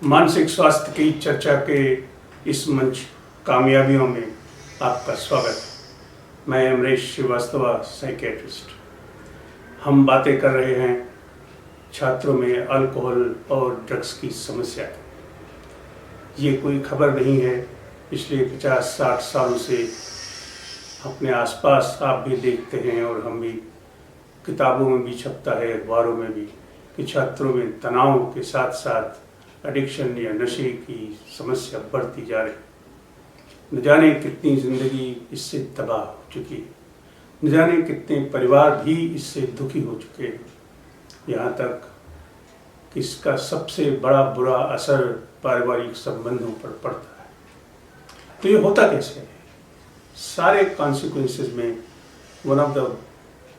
मानसिक स्वास्थ्य की चर्चा के इस मंच कामयाबियों में आपका स्वागत है। मैं अमरीश श्रीवास्तव, साइकेट्रिस्ट। हम बातें कर रहे हैं छात्रों में अल्कोहल और ड्रग्स की समस्या की। ये कोई खबर नहीं है, पिछले 50-60 सालों से अपने आसपास आप भी देखते हैं और हम भी, किताबों में भी छपता है, अखबारों में भी, कि छात्रों में तनाव के साथ साथ एडिक्शन या नशे की समस्या बढ़ती जा रही। न जाने कितनी ज़िंदगी इससे तबाह हो चुकी है, न जाने कितने परिवार भी इससे दुखी हो चुके हैं। यहाँ तक कि इसका सबसे बड़ा बुरा असर पारिवारिक संबंधों पर पड़ता है। तो ये होता कैसे है? सारे कॉन्सिक्वेंसेस में one of the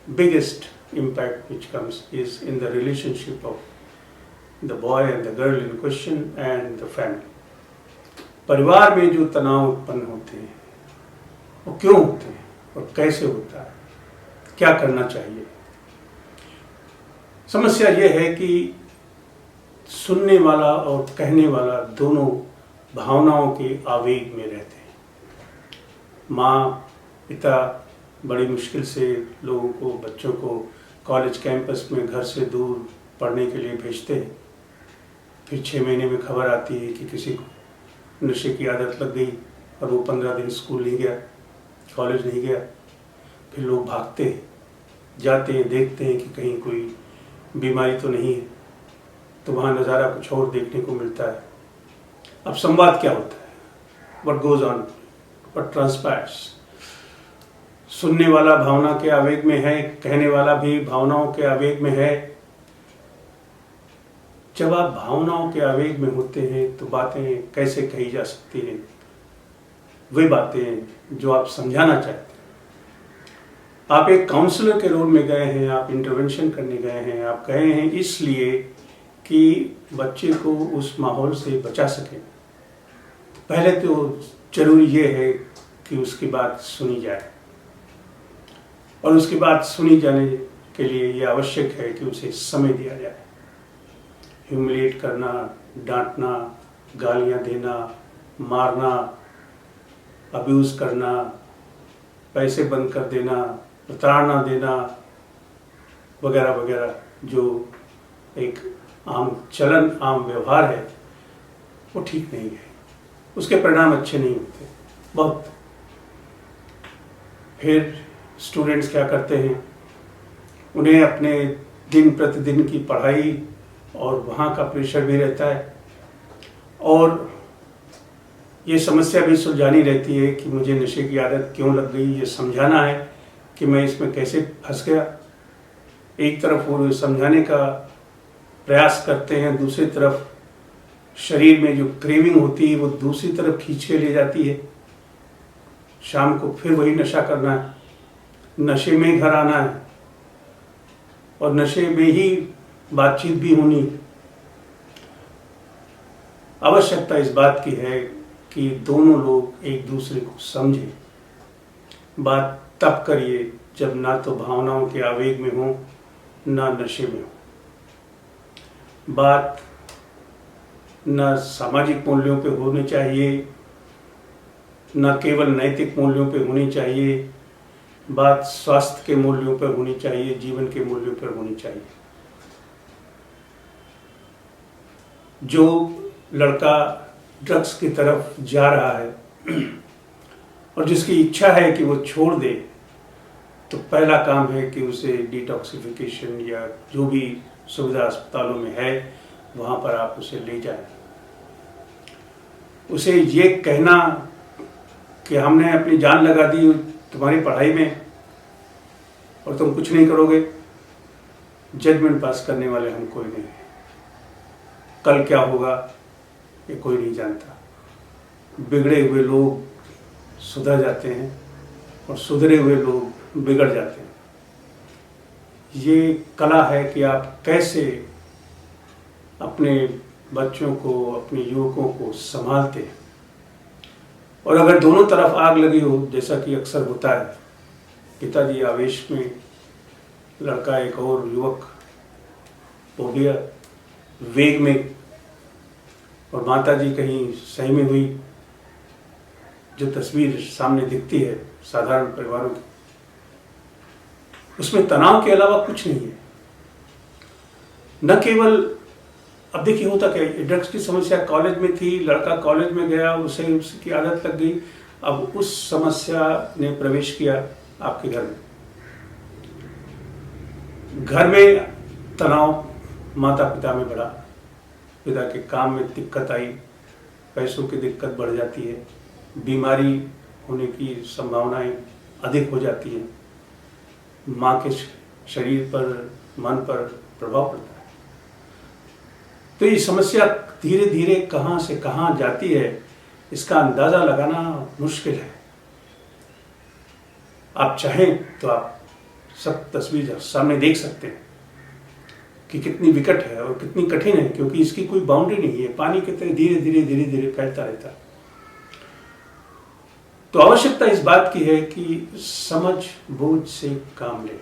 biggest impact which comes is in the relationship of the boy and the girl in question and the family. परिवार में जो तनाव उत्पन्न होते हैं वो क्यों होते हैं और कैसे होता है, क्या करना चाहिए? समस्या ये है कि सुनने वाला और कहने वाला दोनों भावनाओं के आवेग में रहते हैं। माँ पिता बड़ी मुश्किल से लोगों को, बच्चों को कॉलेज कैंपस में घर से दूर पढ़ने के लिए भेजते हैं। फिर 6 महीने में खबर आती है कि किसी को नशे की आदत लग गई और वो 15 दिन स्कूल नहीं गया, कॉलेज नहीं गया। फिर लोग भागते हैं, जाते हैं, देखते हैं कि कहीं कोई बीमारी तो नहीं है, तो वहाँ नज़ारा कुछ और देखने को मिलता है। अब संवाद क्या होता है? What goes on, what transpires? सुनने वाला भावना के आवेग में है, कहने वाला भी भावनाओं के आवेग में है। जब आप भावनाओं के आवेग में होते हैं तो बातें कैसे कही जा सकती हैं? वे बातें जो आप समझाना चाहते हैं। आप एक काउंसलर के रोल में गए हैं, आप इंटरवेंशन करने गए हैं, आप गए हैं इसलिए कि बच्चे को उस माहौल से बचा सकें। पहले तो जरूरी ये है कि उसकी बात सुनी जाए, और उसकी बात सुनी जाने के लिए ये आवश्यक है कि उसे समय दिया जाए। ह्यूमिलिएट करना, डांटना, गालियां देना, मारना, अब्यूज़ करना, पैसे बंद कर देना, प्रताड़ना देना वगैरह वगैरह, जो एक आम चलन, आम व्यवहार है, वो ठीक नहीं है। उसके परिणाम अच्छे नहीं होते बहुत। फिर स्टूडेंट्स क्या करते हैं? उन्हें अपने दिन प्रतिदिन की पढ़ाई और वहाँ का प्रेशर भी रहता है, और ये समस्या भी सुलझानी रहती है कि मुझे नशे की आदत क्यों लग गई, ये समझाना है कि मैं इसमें कैसे फंस गया। एक तरफ वो समझाने का प्रयास करते हैं, दूसरी तरफ शरीर में जो क्रेविंग होती है वो दूसरी तरफ खींच के ले जाती है। शाम को फिर वही नशा करना है, नशे में घर आना है, और नशे में ही बातचीत भी होनी। आवश्यकता इस बात की है कि दोनों लोग एक दूसरे को समझें। बात तब करिए जब ना तो भावनाओं के आवेग में हो, ना नशे में हो। बात ना सामाजिक मूल्यों पे होनी चाहिए, ना केवल नैतिक मूल्यों पे होनी चाहिए। बात स्वास्थ्य के मूल्यों पर होनी चाहिए, जीवन के मूल्यों पर होनी चाहिए। जो लड़का ड्रग्स की तरफ जा रहा है और जिसकी इच्छा है कि वो छोड़ दे, तो पहला काम है कि उसे डिटॉक्सिफिकेशन या जो भी सुविधा अस्पतालों में है वहाँ पर आप उसे ले जाएं। उसे ये कहना कि हमने अपनी जान लगा दी तुम्हारी पढ़ाई में और तुम कुछ नहीं करोगे, जजमेंट पास करने वाले हम कोई नहीं है। कल क्या होगा ये कोई नहीं जानता। बिगड़े हुए लोग सुधर जाते हैं और सुधरे हुए लोग बिगड़ जाते हैं। ये कला है कि आप कैसे अपने बच्चों को, अपने युवकों को संभालते हैं। और अगर दोनों तरफ आग लगी हो, जैसा कि अक्सर होता है, पिताजी आवेश में, लड़का एक और युवक हो गया वेग में, और माता जी कहीं सही में हुई, जो तस्वीर सामने दिखती है साधारण परिवारों की, उसमें तनाव के अलावा कुछ नहीं है। न केवल, अब देखिए होता क्या, ड्रग्स की समस्या कॉलेज में थी, लड़का कॉलेज में गया, उसे उसकी आदत लग गई, अब उस समस्या ने प्रवेश किया आपके घर में। घर में तनाव माता पिता में बढ़ा, पिता के काम में दिक्कत आई, पैसों की दिक्कत बढ़ जाती है, बीमारी होने की संभावनाएं अधिक हो जाती हैं, माँ के शरीर पर, मन पर प्रभाव पड़ता है। तो ये समस्या धीरे धीरे कहाँ से कहाँ जाती है, इसका अंदाजा लगाना मुश्किल है। आप चाहें तो आप सब तस्वीर सामने देख सकते हैं कि कितनी विकट है और कितनी कठिन है, क्योंकि इसकी कोई बाउंड्री नहीं है, पानी की तरह धीरे धीरे धीरे धीरे फैलता रहता है। तो आवश्यकता इस बात की है कि समझ बूझ से काम लें।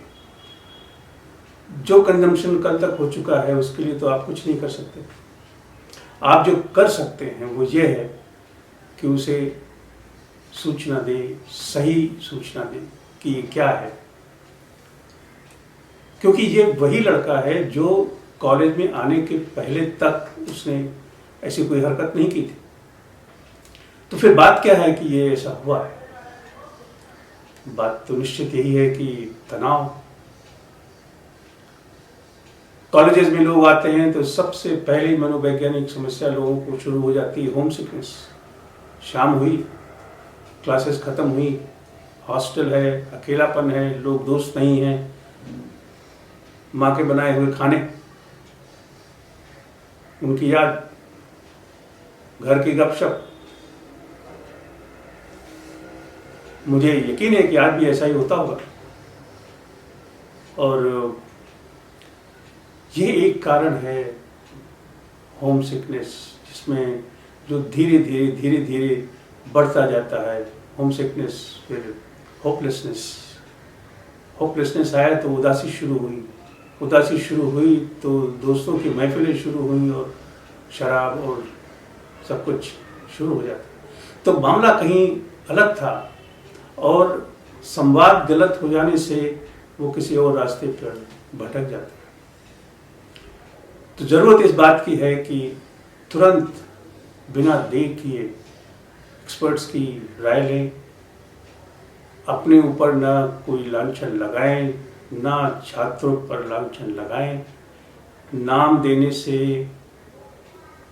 जो कंजम्पशन कल तक हो चुका है उसके लिए तो आप कुछ नहीं कर सकते। आप जो कर सकते हैं वो ये है कि उसे सूचना दें, सही सूचना दें कि ये क्या है, क्योंकि ये वही लड़का है जो कॉलेज में आने के पहले तक उसने ऐसी कोई हरकत नहीं की थी। तो फिर बात क्या है कि ये ऐसा हुआ है? बात तो निश्चित यही है कि तनाव। कॉलेजेस में लोग आते हैं तो सबसे पहली मनोवैज्ञानिक समस्या लोगों को शुरू हो जाती है होम सिकनेस। शाम हुई, क्लासेस खत्म हुई, हॉस्टल है, अकेलापन है, लोग दोस्त नहीं हैं, माँ के बनाए हुए खाने, उनकी याद, घर की गपशप। मुझे यकीन है कि आज भी ऐसा ही होता होगा। और ये एक कारण है होम सिकनेस, जिसमें जो धीरे धीरे धीरे धीरे बढ़ता जाता है। होम सिकनेस, फिर होपलेसनेस आया तो उदासी शुरू हुई, उदासी शुरू हुई तो दोस्तों की महफिलें शुरू हुई और शराब और सब कुछ शुरू हो जाता। तो मामला कहीं अलग था और संवाद गलत हो जाने से वो किसी और रास्ते पर भटक जाता। तो जरूरत इस बात की है कि तुरंत बिना देर किए एक्सपर्ट्स की राय लें, अपने ऊपर ना कोई लांछन लगाएं, ना छात्रों पर लांछन लगाएं। नाम देने से,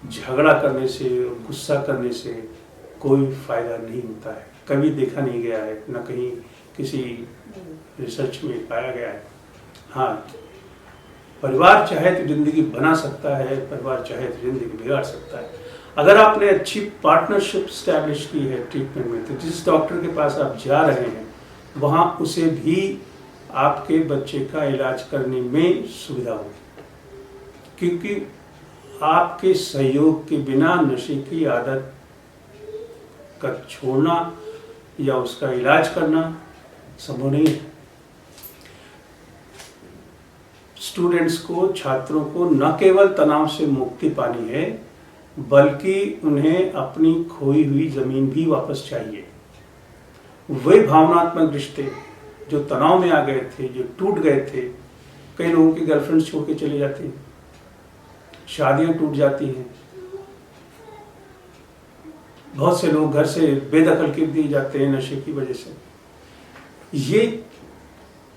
झगड़ा करने से, गुस्सा करने से कोई फायदा नहीं होता है। कभी देखा नहीं गया है, ना कहीं किसी रिसर्च में पाया गया है। हाँ, परिवार चाहे तो जिंदगी बना सकता है, परिवार चाहे तो जिंदगी बिगाड़ सकता है। अगर आपने अच्छी पार्टनरशिप स्टैब्लिश की है ट्रीटमेंट में, तो जिस डॉक्टर के पास आप जा रहे हैं वहाँ उसे भी आपके बच्चे का इलाज करने में सुविधा होगी, क्योंकि आपके सहयोग के बिना नशे की आदत का छोड़ना या उसका इलाज करना संभव नहीं है। स्टूडेंट्स को, छात्रों को न केवल तनाव से मुक्ति पानी है, बल्कि उन्हें अपनी खोई हुई जमीन भी वापस चाहिए। वे भावनात्मक रिश्ते जो तनाव में आ गए थे, जो टूट गए थे, कई लोगों की गर्लफ्रेंड्स छोड़ के चले जाते हैं, शादियां टूट जाती हैं, बहुत से लोग घर से बेदखल कर दिए जाते हैं नशे की वजह से। ये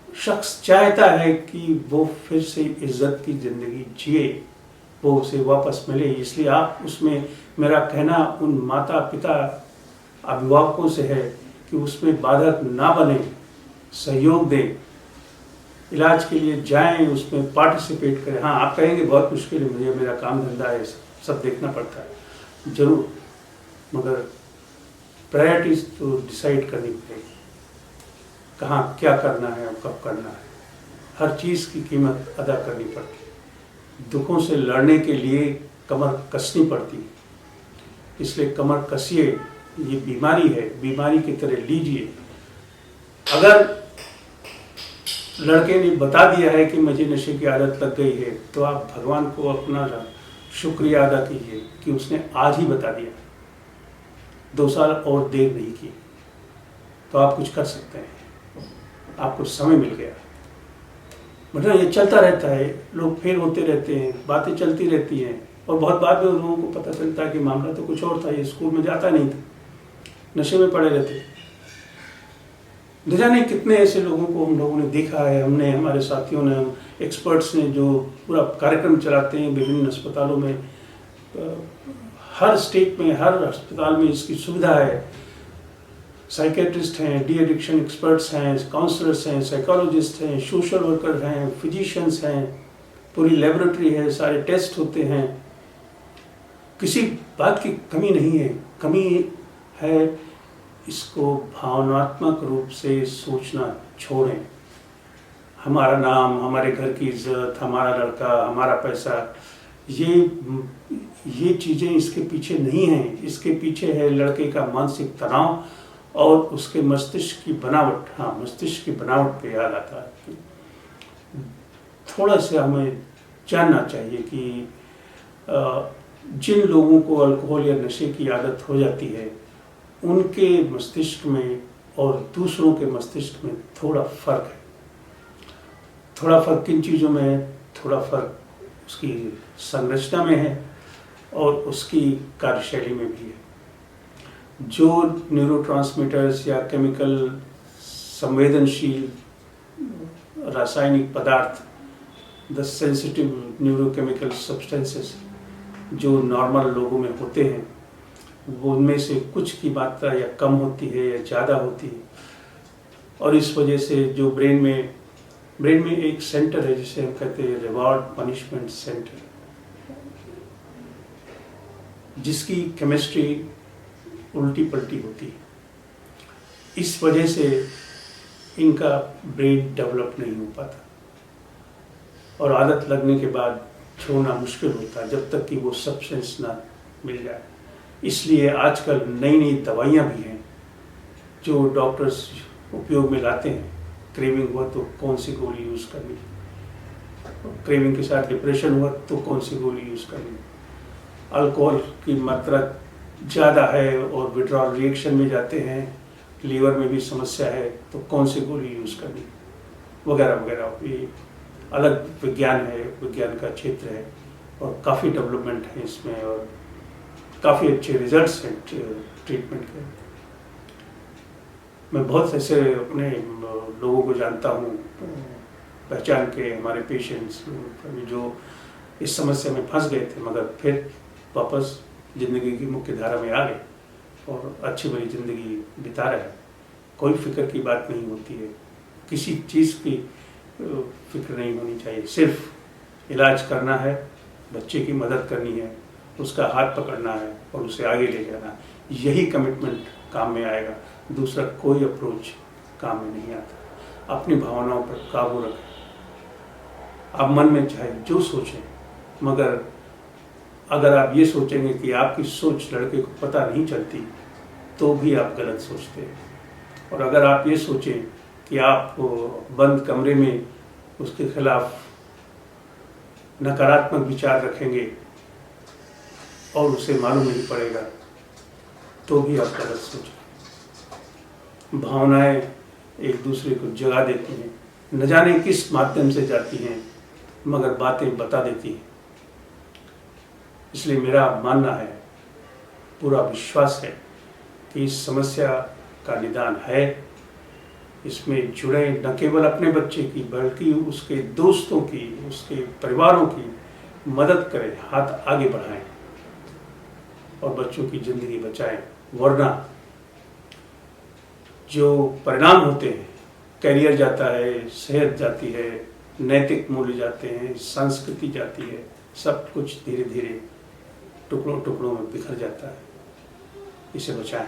शख्स चाहता है कि वो फिर से इज्जत की जिंदगी जिए, वो उसे वापस मिले। इसलिए आप उसमें, मेरा कहना उन माता पिता अभिभावकों से है कि उसमें बाधक ना बने, सहयोग दें, इलाज के लिए जाएं, उसमें पार्टिसिपेट करें। हाँ, आप कहेंगे बहुत मुश्किल है, मुझे मेरा काम धंधा है, सब देखना पड़ता है, जरूर, मगर प्रायोरिटीज तो डिसाइड करनी पड़ेगी, कहाँ क्या करना है और कब करना है। हर चीज़ की कीमत अदा करनी पड़ती है। दुखों से लड़ने के लिए कमर कसनी पड़ती है, इसलिए कमर कसिए। ये बीमारी है, बीमारी की तरह लीजिए। अगर लड़के ने बता दिया है कि मुझे नशे की आदत लग गई है, तो आप भगवान को अपना शुक्रिया अदा कीजिए कि उसने आज ही बता दिया, 2 साल और देर नहीं की, तो आप कुछ कर सकते हैं, आपको समय मिल गया। वरना ये चलता रहता है, लोग फेल होते रहते हैं, बातें चलती रहती हैं और बहुत बाद में लोगों को पता चलता है कि मामला तो कुछ और था, ये स्कूल में जाता नहीं था, नशे में पड़े रहते। न जाने कितने ऐसे लोगों को हम लोगों ने देखा है, हमने, हमारे साथियों ने, एक्सपर्ट्स ने, जो पूरा कार्यक्रम चलाते हैं विभिन्न अस्पतालों में, हर स्टेट में, हर अस्पताल में इसकी सुविधा है। साइकेट्रिस्ट हैं, डी एडिक्शन एक्सपर्ट्स हैं, काउंसलर्स हैं, साइकोलॉजिस्ट हैं, सोशल वर्कर हैं, फिजिशियंस हैं, पूरी लेबोरेटरी है, सारे टेस्ट होते हैं, किसी बात की कमी नहीं है। कमी है इसको भावनात्मक रूप से सोचना छोड़ें। हमारा नाम, हमारे घर की इज्जत, हमारा लड़का, हमारा पैसा, ये चीज़ें इसके पीछे नहीं हैं। इसके पीछे है लड़के का मानसिक तनाव और उसके मस्तिष्क की बनावट। हाँ, मस्तिष्क की बनावट पे याद आता है। थोड़ा सा हमें जानना चाहिए कि जिन लोगों को अल्कोहल या नशे की आदत हो जाती है, उनके मस्तिष्क में और दूसरों के मस्तिष्क में थोड़ा फर्क है। थोड़ा फर्क किन चीज़ों में है? थोड़ा फर्क उसकी संरचना में है और उसकी कार्यशैली में भी है। जो न्यूरोट्रांसमीटर्स या केमिकल संवेदनशील रासायनिक पदार्थ, द सेंसिटिव न्यूरोकेमिकल सब्सटेंसेस जो नॉर्मल लोगों में होते हैं, वो उनमें से कुछ की मात्रा या कम होती है या ज़्यादा होती है, और इस वजह से जो ब्रेन में एक सेंटर है जिसे हम कहते हैं रिवॉर्ड पनिशमेंट सेंटर, जिसकी केमिस्ट्री उल्टी पलटी होती है। इस वजह से इनका ब्रेन डेवलप नहीं हो पाता और आदत लगने के बाद छोड़ना मुश्किल होता है जब तक कि वो सब्सटेंस ना मिल जाए। इसलिए आजकल नई नई दवाइयाँ भी हैं जो डॉक्टर्स उपयोग में लाते हैं। क्रेविंग हुआ तो कौन सी गोली यूज़ करनी, क्रेविंग के साथ डिप्रेशन हुआ तो कौन सी गोली यूज़ करनी, अल्कोहल की मात्रा ज़्यादा है और विड्रॉल रिएक्शन में जाते हैं, लीवर में भी समस्या है तो कौन सी गोली यूज़ करनी, वगैरह वगैरह। ये अलग विज्ञान है, विज्ञान का क्षेत्र है और काफ़ी डेवलपमेंट है इसमें और काफ़ी अच्छे रिजल्ट्स हैं ट्रीटमेंट के। मैं बहुत ऐसे अपने लोगों को जानता हूँ पहचान के, हमारे पेशेंट्स जो इस समस्या में फंस गए थे मगर फिर वापस ज़िंदगी की मुख्य धारा में आ गए और अच्छी भली ज़िंदगी बिता रहे हैं। कोई फिक्र की बात नहीं होती है, किसी चीज़ की फिक्र नहीं होनी चाहिए, सिर्फ इलाज करना है, बच्चे की मदद करनी है, उसका हाथ पकड़ना है और उसे आगे ले जाना है। यही कमिटमेंट काम में आएगा, दूसरा कोई अप्रोच काम में नहीं आता। अपनी भावनाओं पर काबू रखें। आप मन में चाहे जो सोचें, मगर अगर आप ये सोचेंगे कि आपकी सोच लड़के को पता नहीं चलती तो भी आप गलत सोचते हैं। और अगर आप ये सोचें कि आप बंद कमरे में उसके खिलाफ नकारात्मक विचार रखेंगे और उसे मालूम नहीं पड़ेगा तो भी आप गलत सोचें। भावनाएं एक दूसरे को जगा देती हैं, न जाने किस माध्यम से जाती हैं मगर बातें बता देती हैं। इसलिए मेरा मानना है, पूरा विश्वास है कि इस समस्या का निदान है। इसमें जुड़े न केवल अपने बच्चे की बल्कि उसके दोस्तों की, उसके परिवारों की मदद करें, हाथ आगे बढ़ाएं और बच्चों की ज़िंदगी बचाएं। वरना जो परिणाम होते हैं, करियर जाता है, सेहत जाती है, नैतिक मूल्य जाते हैं, संस्कृति जाती है, सब कुछ धीरे धीरे टुकड़ों टुकड़ों में बिखर जाता है। इसे बचाएं।